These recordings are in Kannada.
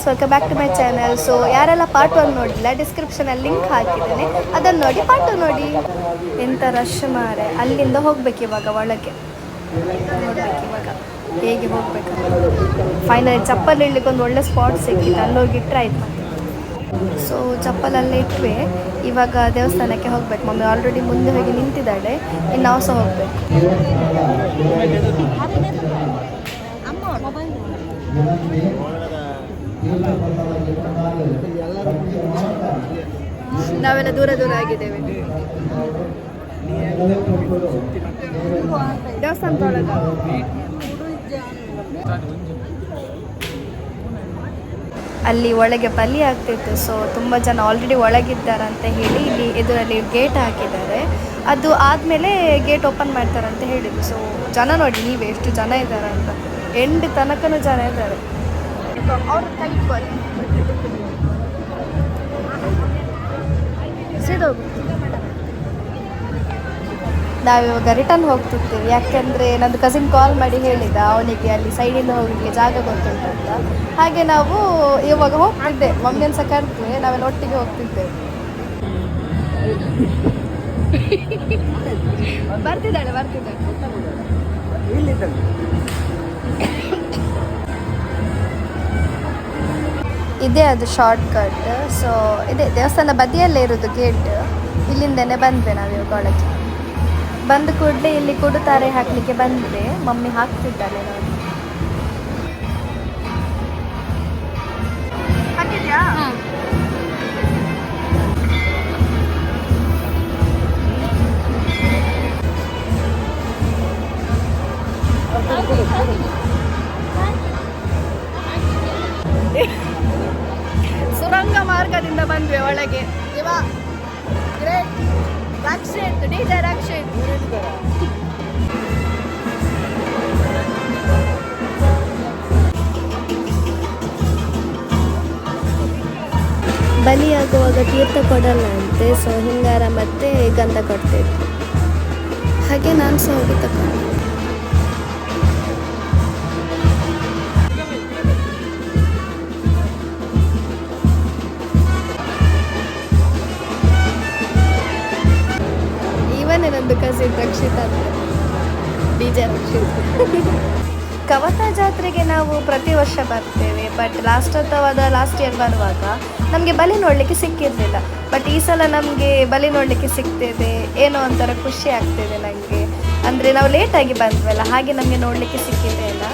Guys, welcome back to my channel. So ಯಾರೆಲ್ಲ ಪಾರ್ಟ್ 1 ನೋಡಿಲ್ಲ, ಡಿಸ್ಕ್ರಿಪ್ಷನಲ್ಲಿ ಲಿಂಕ್ ಹಾಕಿದ್ದೇನೆ, ಅದನ್ನು ನೋಡಿ ಪಾರ್ಟ್ 2 ನೋಡಿ. ಎಂಥ ರಶ್ ಮಾರೆ. ಅಲ್ಲಿಂದ ಹೋಗ್ಬೇಕು ಇವಾಗ ಒಳಗೆ. ನೋಡ್ಬೇಕು ಇವಾಗ ಹೇಗೆ ಹೋಗ್ಬೇಕು. ಫೈನಲಿ ಚಪ್ಪಲಿ ಇಡ್ಲಿಕ್ಕೆ ಒಂದು ಒಳ್ಳೆ ಸ್ಪಾಟ್ ಸಿಕ್ಕಿತ್ತು, ಅಲ್ಲಿ ಹೋಗಿಟ್ರೆ ಆಯ್ತು. ಸೊ ಚಪ್ಪಲಲ್ಲೇ ಇಟ್ವಿ. ಇವಾಗ ದೇವಸ್ಥಾನಕ್ಕೆ ಹೋಗ್ಬೇಕು. ಮಮ್ಮಿ ಆಲ್ರೆಡಿ ಮುಂದೆ ಹೋಗಿ ನಿಂತಿದ್ದಾಳೆ, ಇನ್ನು ನಾವು ಸಹ ಹೋಗ್ಬೇಕು. ನಾವೆಲ್ಲ ದೂರ ದೂರ ಆಗಿದ್ದೇವೆ. ದೇವಸ್ಥಾನದೊಳಗೆ ಅಲ್ಲಿ ಒಳಗೆ ಬಲಿ ಆಗ್ತಿತ್ತು. ಸೊ ತುಂಬ ಜನ ಆಲ್ರೆಡಿ ಒಳಗಿದ್ದಾರೆ ಅಂತ ಹೇಳಿ ಇಲ್ಲಿ ಎದುರಲ್ಲಿ ಗೇಟ್ ಹಾಕಿದ್ದಾರೆ. ಅದು ಆದಮೇಲೆ ಗೇಟ್ ಓಪನ್ ಮಾಡ್ತಾರಂತ ಹೇಳಿದ್ರು. ಸೊ ಜನ ನೋಡಿ ನೀವು ಎಷ್ಟು ಜನ ಇದ್ದಾರೆ ಅಂತ, ಎಂಡ್ ತನಕನೂ ಜನ ಇದ್ದಾರೆ. ಅವ್ರ ಕೈಟ್ಕೊಳ್ಳಿ ಸಿದೋಗು. ನಾವಿವಾಗ ರಿಟರ್ನ್ ಹೋಗ್ತಿರ್ತೀವಿ, ಯಾಕೆಂದರೆ ನಂದು ಕಸಿನ್ ಕಾಲ್ ಮಾಡಿ ಹೇಳಿದ ಅವನಿಗೆ ಅಲ್ಲಿ ಸೈಡಿಂದ ಹೋಗಲಿಕ್ಕೆ ಜಾಗ ಗೊತ್ತುಂಟು ಅಂತ. ಹಾಗೆ ನಾವು ಇವಾಗ ಹೋಗ್ತಿದ್ದೆ, ಮಮ್ಮಿಯನ್ನು ಸಹ ಕರೆದ್ವಿ, ನಾವೆಲ್ಲ ಒಟ್ಟಿಗೆ ಹೋಗ್ತಿದ್ದೇವೆ. ಬರ್ತಿದ್ದಾಳೆ. ಇದೇ ಅದು ಶಾರ್ಟ್ ಕಟ್. ಸೊ ಇದೇ ದೇವಸ್ಥಾನ ಬದಿಯಲ್ಲೇ ಇರೋದು ಗೇಟ್. ಇಲ್ಲಿಂದನೇ ಬಂದ್ವಿ ನಾವು ಇವಾಗ ಒಳಗೆ. ಬಂದ ಕೂಡಲೇ ಇಲ್ಲಿ ಕೊಡುತ್ತಾರೆ ಹಾಕಲಿಕ್ಕೆ ಬಂದರೆ ಮಮ್ಮಿ ಹಾಕ್ತಿದ್ದಾಳೆ ನೋಡಿ. ಹಾಕಿದ್ಯಾ? ಸುರಂಗ ಮಾರ್ಗದಿಂದ ಬಂದ್ವಿ ಒಳಗೆ. ಇವಾಗ ರಕ್ಷಿತ್ ಡಿಜೆ ರಕ್ಷಿತ್ ಬಲಿಯಾಗುವಾಗ ತೀರ್ಥ ಕೊಡಲ್ಲ ಅಂತೆ. ಸೊ ಹಿಂಗಾರ ಮತ್ತೆ ಗಂಧ ಕೊಡ್ತಿದ್ರು. ಹಾಗೆ ನಾನು ಸಹ ಹೋಗಿ ತಗೊಂಡೆ. ನಂದು ಕಸಿನ್ ರಕ್ಷಿತ್ ಅಂತ, ಡಿಜೆ ರಕ್ಷಿತ್. ಕವತ ಜಾತ್ರೆಗೆ ನಾವು ಪ್ರತಿ ವರ್ಷ ಬರ್ತೇವೆ. ಬಟ್ ಲಾಸ್ಟ್ ಇಯರ್ ಬರುವಾಗ ನಮಗೆ ಬಲಿ ನೋಡಲಿಕ್ಕೆ ಸಿಕ್ಕಿರಲಿಲ್ಲ. ಬಟ್ ಈ ಸಲ ನಮಗೆ ಬಲಿ ನೋಡಲಿಕ್ಕೆ ಸಿಗ್ತೇವೆ, ಏನೋ ಒಂಥರ ಖುಷಿ ಆಗ್ತಿದೆ ನನಗೆ. ಅಂದರೆ ನಾವು ಲೇಟಾಗಿ ಬಂದ್ವಲ್ಲ, ಹಾಗೆ ನಮಗೆ ನೋಡಲಿಕ್ಕೆ ಸಿಕ್ಕಿದೆ ಅಲ್ಲ.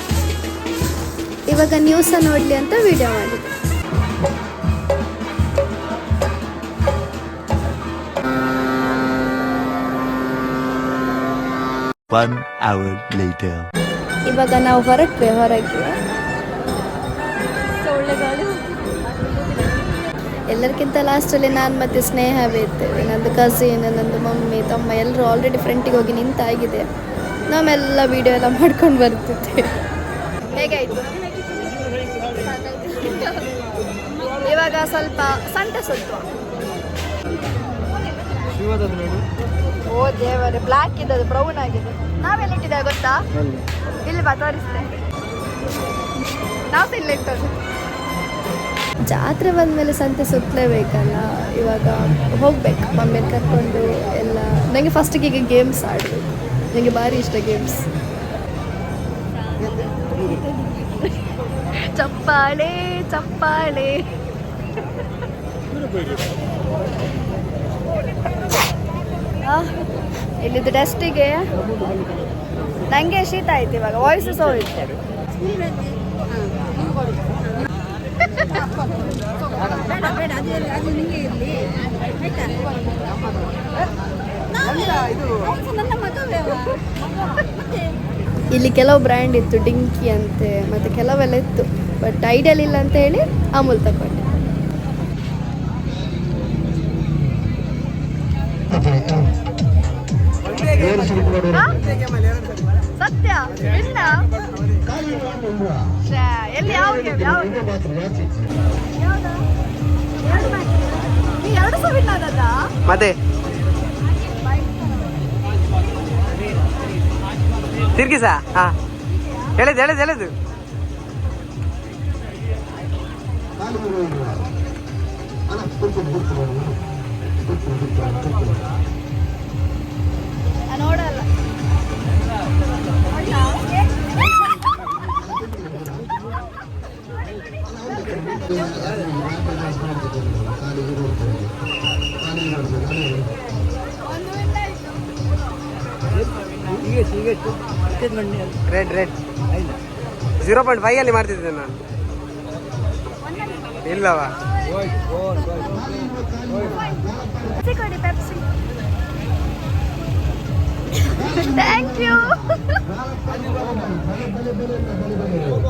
ಇವಾಗ ನ್ಯೂಸ ನೋಡಲಿ ಅಂತ ವಿಡಿಯೋ ಮಾಡಿದೆ. ಇವಾಗ ನಾವು ಹೊರಗೆ ಒಳ್ಳೆ ಗಾಳಿ. ಎಲ್ಲರಿಗಿಂತ ಲಾಸ್ಟಲ್ಲಿ ನಾನು ಮತ್ತು ಸ್ನೇಹವೇ ಇರ್ತೇವೆ. ನಂದು ಕಸಿನ್, ನಂದು ಮಮ್ಮಿ, ತಮ್ಮ ಎಲ್ಲರೂ ಆಲ್ರೆಡಿ ಫ್ರಂಟಿಗೆ ಹೋಗಿ ನಿಂತಾಗಿದೆ. ನಾವೆಲ್ಲ ವಿಡಿಯೋ ಎಲ್ಲ ಮಾಡ್ಕೊಂಡು ಬರ್ತಿದ್ದೆ. ಹೇಗಾಯಿತು? ಇವಾಗ ಸ್ವಲ್ಪ ಸಂತೆ ಸುತ್ತು. ಓ ದೇವರೇ, ಬ್ಲ್ಯಾಕ್ ಇದ್ದದು ಬ್ರೌನ್ ಆಗಿದೆ. ನಾವೆಲ್ಲ ಇಟ್ಟಿದ್ದೇವೆ ಗೊತ್ತಾ? ಇಲ್ಲಿ ಬಾ ತೋರಿಸ್ತೇನೆ. ನಾವು ಇಲ್ಲ ಇಟ್ಟದ್ದು. ಜಾತ್ರೆ ಬಂದಮೇಲೆ ಸಂತೆ ಸುತ್ತಲೇಬೇಕಲ್ಲ. ಇವಾಗ ಹೋಗ್ಬೇಕು ಮಮ್ಮಿನ ಕರ್ಕೊಂಡು ಎಲ್ಲ. ನನಗೆ ಫಸ್ಟಿಗೆ ಈಗ ಗೇಮ್ಸ್ ಆಡಬೇಕು, ನನಗೆ ಭಾರಿ ಇಷ್ಟ ಗೇಮ್ಸ್. ಚಪ್ಪಾಳೆ ಚಪ್ಪಾಳೆ. ಇಲ್ಲಿದ್ದು ಡಸ್ಟಿಗೆ ನನಗೆ ಶೀತ ಆಯ್ತು. ಇವಾಗ ವಾಯ್ಸು ಸಹ ಹೋಯ್ತು. ಇಲ್ಲಿ ಕೆಲವು ಬ್ರ್ಯಾಂಡ್ ಇತ್ತು, ಡಿಂಕಿ ಅಂತೆ, ಮತ್ತು ಕೆಲವೆಲ್ಲ ಇತ್ತು. ಬಟ್ ಐಡಿಯಲ್ ಇಲ್ಲ ಅಂತ ಹೇಳಿ ಅಮೂಲ್ ತಗೊಂಡೆ. ಸತ್ಯ ಇಲ್ಲ ಎಲ್ಲಿ ಯಾವ ಎರಡು ಸಹ ವಿನ್ ಆದದ ಮತ್ತೆ ತಿರ್ಗಿಸ ಹೇಳಿದ್ದು ನೋಡಲ್ಲ ರೆಡ್ 0.5 ಅಲ್ಲಿ ಮಾಡ್ತಿದ್ದೆ ನಾನು ಇಲ್ಲವಾ ಕೊಡಿ ಪೆಪ್ಸಿ ಥ್ಯಾಂಕ್ ಯು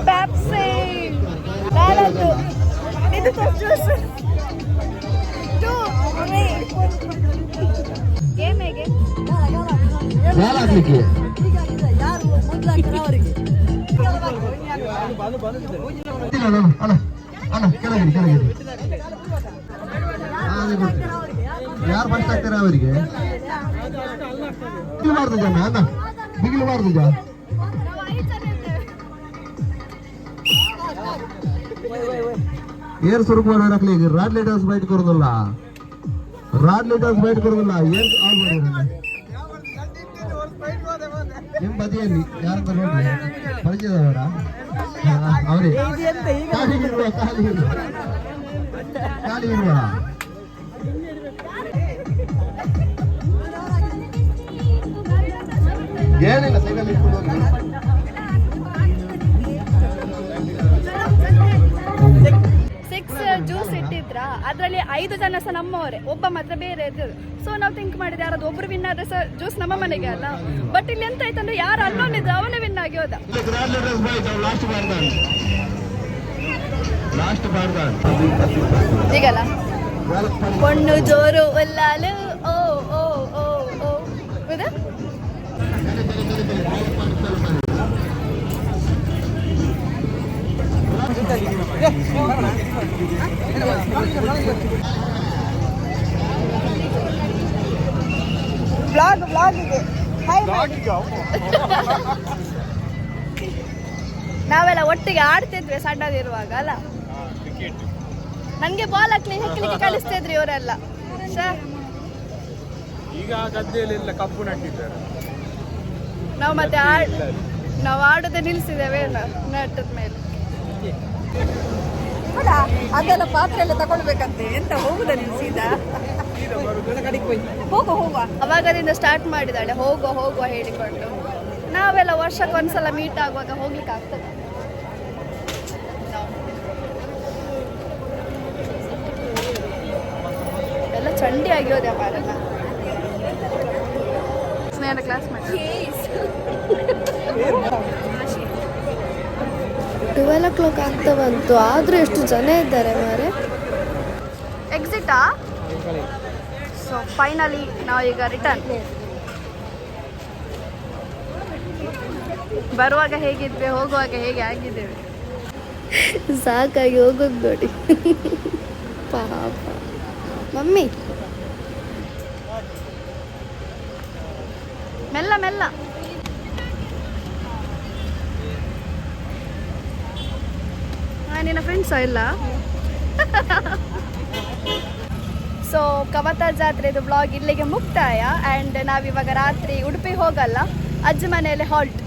ಪೆಪ್ಸಿ ನಾನದು ಇದು ಜ್ಯೂಸ್ ಗೇಮ್ ಹೇಗೆ ಯಾರು ಫಸ್ಟ್ ಆಗ್ತಾರೆ ಅವರಿಗೆ ಬಿಗಿಲಬಾರ್ದು ಜನ ಅಣ್ಣ ಬಿಗಿಲಬಾರ್ದು ಜನ ಏರ್ ಸುರುಕು ಮಾಡೋರಾಗ್ಲಿ ಈಗ ರಾಡ್ ಲೀಟರ್ಸ್ ಬೈಟ್ ಕೊಡೋದಿಲ್ಲ ಏನ್ ಆನ್ ಮಾಡೋದಿಲ್ಲ ನಿಮ್ ಬದಿಯಲ್ಲಿ ಯಾರಂತ ನೋಡಿ ಪರಿಚಯದವರ ಅವರೇ ಖಾಲಿ ಇರುವ ಏನಿಲ್ಲ ಸೈಕಲ್ ಇಟ್ಕೊಂಡು ಹೋಗಿ ಜ್ಯೂಸ್ ಇಟ್ಟಿದ್ರ ಅದ್ರಲ್ಲಿ 5 ಜನ ಸಹ ನಮ್ಮವರೇ, ಒಬ್ಬ ಮಾತ್ರ ಬೇರೆ ಇದ್ರು. ಸೊ ನಾವು ಥಿಂಕ್ ಮಾಡಿದ್ರೆ ಯಾರಾದ್ರು ಒಬ್ರು ವಿನ್ ಆದ್ರೆ ಸಹ ಜ್ಯೂಸ್ ನಮ್ಮ ಮನೆಗೆ ಅಲ್ಲ. ಬಟ್ ಇಲ್ಲಿ ಎಂತ ಆಯ್ತಂದ್ರೆ ಯಾರು ಅನ್ನೋನಿದ್ರು ಅವನೇ ವಿನ್ ಆಗಿ ಹೋದ. ಈಗಲ್ಲ பொண்ணு ಜೋರು ಒಲ್ಲಾಲು ಓ ಓ ಓ ಓ ಹೌದಾ? ಬ್ಲಾಗಿಗೆ ನಾವೆಲ್ಲ ಒಟ್ಟಿಗೆ ಆಡ್ತಿದ್ವಿ ಸಣ್ಣದಿರುವಾಗ ಅಲ್ಲ. ನನ್ಗೆ ಬಾಲ್ ಹೆಕ್ಕಲಿಕ್ಕೆ ಕಳಿಸ್ತಿದ್ರಿ ಇವರೆಲ್ಲ. ಈಗ ಗದ್ದೆಯಲ್ಲೆಲ್ಲ ಕಬ್ಬು ನಟ್ಟಿದ್ದಾರೆ. ನಾವು ಮತ್ತೆ ನಾವು ಆಡೋದೇ ನಿಲ್ಸಿದ್ದೇವೆ ನಟ್ಟದ ಮೇಲೆ. ಅದೆಲ್ಲ ಪಾತ್ರೆ ಎಲ್ಲ ತಗೊಳ್ಬೇಕಂತೆ. ಎಂತ ಹೋಗುದ ನೀವು ಸೀದಾ? ಹೋಗುವ ಅವಾಗದಿಂದ ಸ್ಟಾರ್ಟ್ ಮಾಡಿದಾಳೆ ಹೋಗುವ ಹೇಳಿಕೊಂಡು. ನಾವೆಲ್ಲ ವರ್ಷಕ್ಕೊಂದ್ಸಲ ಮೀಟ್ ಆಗುವಾಗ ಹೋಗ್ಲಿಕ್ಕೆ ಆಗ್ತದೆ. ಎಲ್ಲ ಚಂಡಿ ಆಗಿರೋದೆ ಮಾರಲ್ಲ. ಸ್ನೇಹ ಕ್ಲಾಸ್ ಮಾಡಿ 12 o'clock ಆಗ್ತಾ ಬಂತು, ಆದ್ರೂ ಎಷ್ಟು ಜನ ಇದ್ದಾರೆ ಮಾರೆ. ಎಕ್ಸಿಟಾ? ಸೊ ಫೈನಲಿ ನಾವೀಗ ರಿಟರ್ನ್. ಬರುವಾಗ ಹೇಗಿದ್ವಿ, ಹೋಗುವಾಗ ಹೇಗೆ ಆಗಿದ್ದೇವೆ. ಸಾಕಾಗಿ ಹೋಗೋದು ನೋಡಿ ಪಾಪ. ಮಮ್ಮಿ ಮೆಲ್ಲ ಮೆಲ್ಲ. ನಿನ್ನ ಫ್ರೆಂಡ್ಸಾ ಇಲ್ಲ? ಸೊ ಕವತಾ ಜಾತ್ರೆದು ಬ್ಲಾಗ್ ಇಲ್ಲಿಗೆ ಮುಕ್ತಾಯ. ಆ್ಯಂಡ್ ನಾವಿವಾಗ ರಾತ್ರಿ ಉಡುಪಿಗೆ ಹೋಗಲ್ಲ, ಅಜ್ಜಿ ಮನೆಯಲ್ಲಿ ಹಾಲ್ಟ್.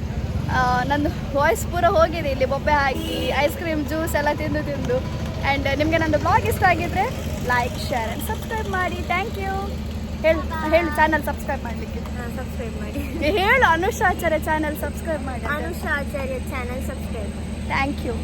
ನಂದು ವಾಯ್ಸ್ ಪೂರ ಹೋಗಿದೆ ಇಲ್ಲಿ ಬೊಬ್ಬೆ ಹಾಕಿ ಐಸ್ ಕ್ರೀಮ್ ಜ್ಯೂಸ್ ಎಲ್ಲ ತಿಂದು. ಆ್ಯಂಡ್ ನಿಮಗೆ ನಂದು ಬ್ಲಾಗ್ ಇಷ್ಟ ಆಗಿದ್ರೆ ಲೈಕ್ ಶೇರ್ ಆ್ಯಂಡ್ ಸಬ್ಸ್ಕ್ರೈಬ್ ಮಾಡಿ. Thank you. ಹೇಳು ಚಾನಲ್ ಸಬ್ಸ್ಕ್ರೈಬ್ ಮಾಡಲಿಕ್ಕೆ. ಸಬ್ಸ್ಕ್ರೈಬ್ ಮಾಡಿ. ಹೇಳು ಅನುಷಾ ಆಚಾರ್ಯ ಚಾನಲ್ ಸಬ್ಸ್ಕ್ರೈಬ್ ಮಾಡಿ. Anusha Acharya channel subscribe. Thank you.